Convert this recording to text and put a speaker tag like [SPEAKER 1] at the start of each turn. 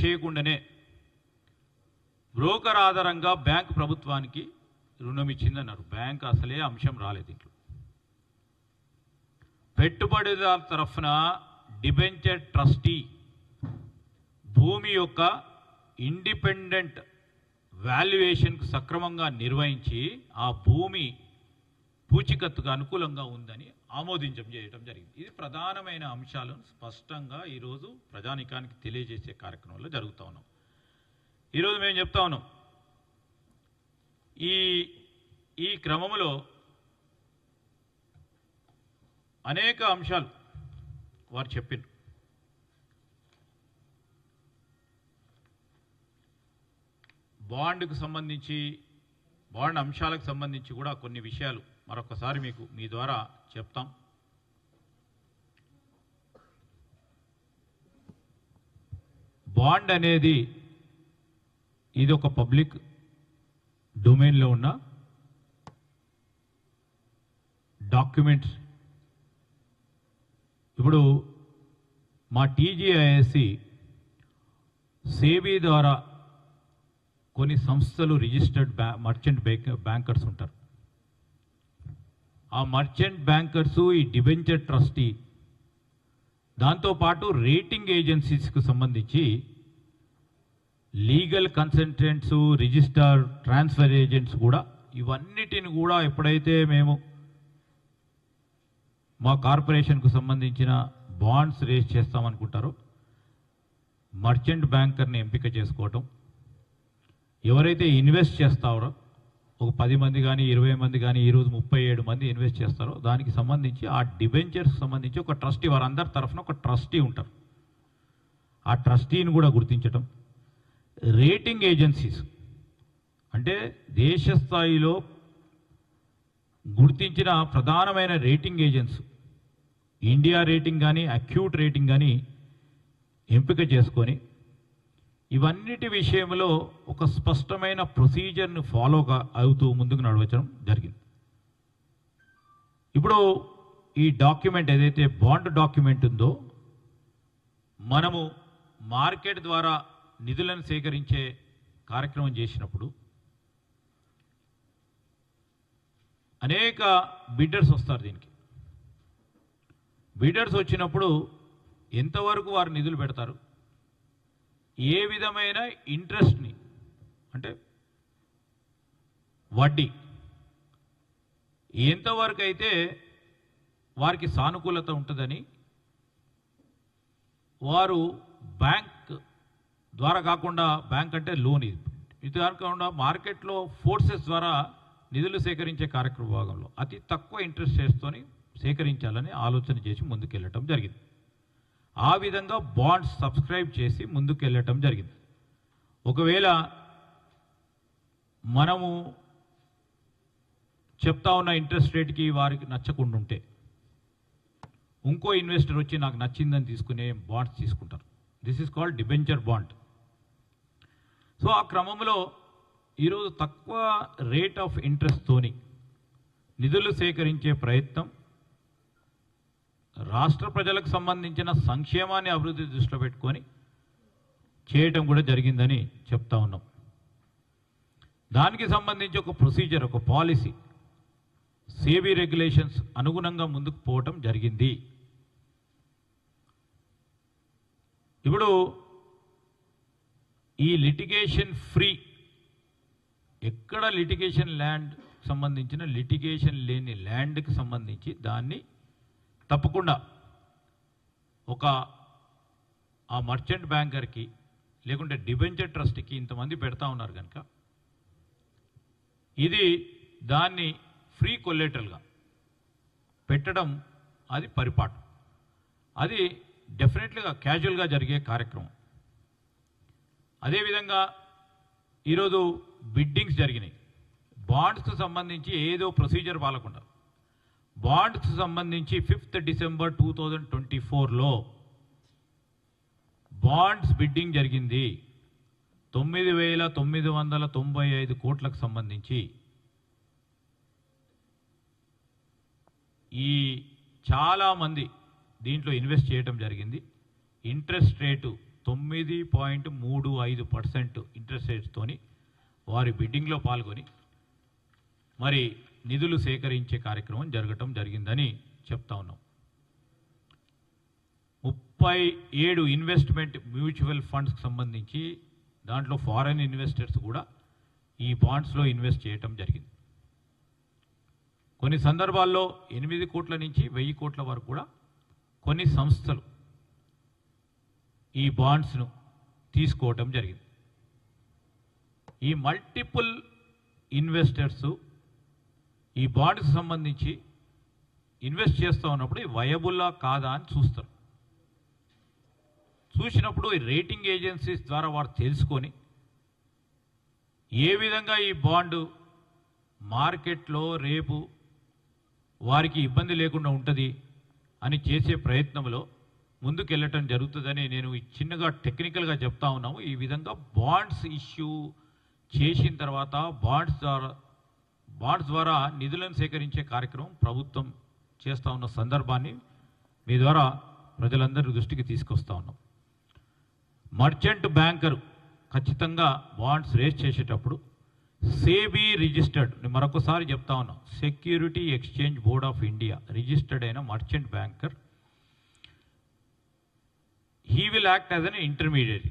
[SPEAKER 1] చేయకుండానే బ్రోకర్ ఆధారంగా బ్యాంక్ ప్రభుత్వానికి రుణం ఇచ్చిందన్నారు. బ్యాంక్ అసలే అంశం రాలేదు ఇంట్లో. పెట్టుబడిదారు తరఫున డిబెంచర్ ట్రస్టీ భూమి యొక్క ఇండిపెండెంట్ వాల్యుయేషన్కు సక్రమంగా నిర్వహించి ఆ భూమి పూచికత్తుకు అనుకూలంగా ఉందని ఆమోదించడం చేయడం జరిగింది. ఇది ప్రధానమైన అంశాలను స్పష్టంగా ఈరోజు ప్రజానికానికి తెలియజేసే కార్యక్రమంలో జరుగుతూ ఉన్నాం. ఈరోజు మేము చెప్తా ఉన్నాం, ఈ క్రమంలో అనేక అంశాలు వారు చెప్పిండ్రు. బాండ్కు సంబంధించి, బాండ్ అంశాలకు సంబంధించి కూడా కొన్ని విషయాలు మరొకసారి మీకు మీ ద్వారా చెప్తాం. బాండ్ అనేది ఇది ఒక పబ్లిక్ డొమైన్లో ఉన్న డాక్యుమెంట్స్. ఇప్పుడు మా టీజీఐఎస్సి సేబీ ద్వారా కొన్ని సంస్థలు రిజిస్టర్డ్ మర్చెంట్ బ్యాంకర్స్ ఉంటారు. ఆ మర్చెంట్ బ్యాంకర్స్, ఈ డిబెంచర్ ట్రస్టీ, దాంతోపాటు రేటింగ్ ఏజెన్సీస్కు సంబంధించి legal consultants, register transfer agents కూడా, ఇవన్నిటిని కూడా ఎప్పుడైతే మేము మా కార్పొరేషన్కు సంబంధించిన బాండ్స్ రేజ్ చేస్తామనుకుంటారో మర్చెంట్ బ్యాంకర్ని ఎంపిక చేసుకోవటం, ఎవరైతే ఇన్వెస్ట్ చేస్తారో ఒక 10 మంది కానీ 20 మంది కానీ ఈరోజు 37 మంది ఇన్వెస్ట్ చేస్తారో దానికి సంబంధించి ఆ డిబెంచర్స్కి సంబంధించి ఒక ట్రస్టీ, వారందరి తరఫున ఒక ట్రస్టీ ఉంటారు. ఆ ట్రస్టీని కూడా గుర్తించటం. రేటింగ్ ఏజెన్సీస్ అంటే దేశ స్థాయిలో గుర్తించిన ప్రధానమైన రేటింగ్ ఏజెన్సీ, ఇండియా రేటింగ్ కానీ అక్యూట్ రేటింగ్ కానీ ఎంపిక చేసుకొని ఇవన్నిటి విషయంలో ఒక స్పష్టమైన ప్రొసీజర్ను ఫాలోగా అవుతూ ముందుకు నడవడం జరిగింది. ఇప్పుడు ఈ డాక్యుమెంట్ ఏదైతే బాండ్ డాక్యుమెంట్ ఉందో, మనము మార్కెట్ ద్వారా నిధులను సేకరించే కార్యక్రమం చేసినప్పుడు అనేక బిడ్డర్స్ వస్తారు. దీనికి బిడ్డర్స్ వచ్చినప్పుడు ఎంతవరకు వారు నిధులు పెడతారు, ఏ విధమైన ఇంట్రెస్ట్ని అంటే వడ్డీ ఎంతవరకు అయితే వారికి సానుకూలత ఉంటుందని వారు బ్యాంక్ ద్వారా కాకుండా, బ్యాంక్ అంటే లోన్, ఇది కాకుండా మార్కెట్లో ఫోర్సెస్ ద్వారా నిధులు సేకరించే కార్యక్రమ భాగంలో అతి తక్కువ ఇంట్రెస్ట్ రేట్స్తోని సేకరించాలని ఆలోచన చేసి ముందుకెళ్ళటం జరిగింది. ఆ విధంగా బాండ్స్ సబ్స్క్రైబ్ చేసి ముందుకెళ్ళటం జరిగింది. ఒకవేళ మనము చెప్తా ఉన్న ఇంట్రెస్ట్ రేట్కి వారికి నచ్చకుండా ఉంటే ఇంకో ఇన్వెస్టర్ వచ్చి నాకు నచ్చిందని తీసుకునే బాండ్స్ తీసుకుంటారు. This is called debenture bond. So ఆ క్రమంలో ఈరోజు తక్కువ రేట్ ఆఫ్ ఇంట్రెస్ట్తోని నిధులు సేకరించే ప్రయత్నం రాష్ట్ర ప్రజలకు సంబంధించిన సంక్షేమాన్ని అభివృద్ధి దృష్టిలో పెట్టుకొని చేయటం కూడా జరిగిందని చెప్తా ఉన్నాం. దానికి సంబంధించి ఒక ప్రొసీజర్, ఒక పాలసీ, సేబీ రెగ్యులేషన్స్ అనుగుణంగా ముందుకు పోవటం జరిగింది. ఇప్పుడు ఈ లిటిగేషన్ ఫ్రీ, ఎక్కడ లిటిగేషన్ ల్యాండ్ సంబంధించిన లిటిగేషన్ లేని ల్యాండ్కి సంబంధించి దాన్ని తప్పకుండా ఆ మర్చెంట్ బ్యాంకర్కి లేకుంటే డిబెంచర్ ట్రస్ట్కి ఇంతమంది పెడతా ఉన్నారు కనుక ఇది దాన్ని ఫ్రీ కొలేటరల్గా పెట్టడం అది పరిపాటు. అది డెఫినెట్లీగా క్యాజువల్గా జరిగే కార్యక్రమం. అదేవిధంగా ఈరోజు బిడ్డింగ్స్ జరిగినాయి. బాండ్స్కు సంబంధించి ఏదో ప్రొసీజర్ పాలకుండా బాండ్స్ సంబంధించి 5th December 2024లో బాండ్స్ బిడ్డింగ్ జరిగింది. 9,995 కోట్లకు సంబంధించి ఈ చాలామంది దీంట్లో ఇన్వెస్ట్ చేయడం జరిగింది. ఇంట్రెస్ట్ రేటు 9.35% ఇంట్రెస్ట్ రేట్స్తోని వారి బిడ్డింగ్లో పాల్గొని మరి నిధులు సేకరించే కార్యక్రమం జరగటం జరిగిందని చెప్తా ఉన్నాం. 37 ఇన్వెస్ట్మెంట్ మ్యూచువల్ ఫండ్స్కి సంబంధించి దాంట్లో ఫారెన్ ఇన్వెస్టర్స్ కూడా ఈ బాండ్స్లో ఇన్వెస్ట్ చేయటం జరిగింది. కొన్ని సందర్భాల్లో 8 కోట్ల నుంచి 1000 కోట్ల వరకు కూడా కొన్ని సంస్థలు ఈ బాండ్స్ను తీసుకోవటం జరిగింది. ఈ మల్టిపుల్ ఇన్వెస్టర్స్ ఈ బాండ్స్కి సంబంధించి ఇన్వెస్ట్ చేస్తూ ఉన్నప్పుడు వయబుల్లా కాదా అని చూస్తారు. చూసినప్పుడు ఈ రేటింగ్ ఏజెన్సీస్ ద్వారా వారు తెలుసుకొని ఏ విధంగా ఈ బాండు మార్కెట్లో రేపు వారికి ఇబ్బంది లేకుండా ఉంటుంది అని చేసే ప్రయత్నంలో ముందుకెళ్ళటం జరుగుతుందని నేను చిన్నగా టెక్నికల్గా చెప్తా ఉన్నాము. ఈ విధంగా బాండ్స్ ఇష్యూ చేసిన తర్వాత బాండ్స్ ద్వారా నిధులను సేకరించే కార్యక్రమం ప్రభుత్వం చేస్తూ ఉన్న సందర్భాన్ని మీ ద్వారా ప్రజలందరి దృష్టికి తీసుకొస్తా ఉన్నాం. మర్చెంట్ బ్యాంకర్ ఖచ్చితంగా బాండ్స్ రేస్ చేసేటప్పుడు సేబీ రిజిస్టర్డ్, మరొకసారి చెప్తా ఉన్నాం, security exchange board of India registered అయిన merchant banker, he will act as an intermediary.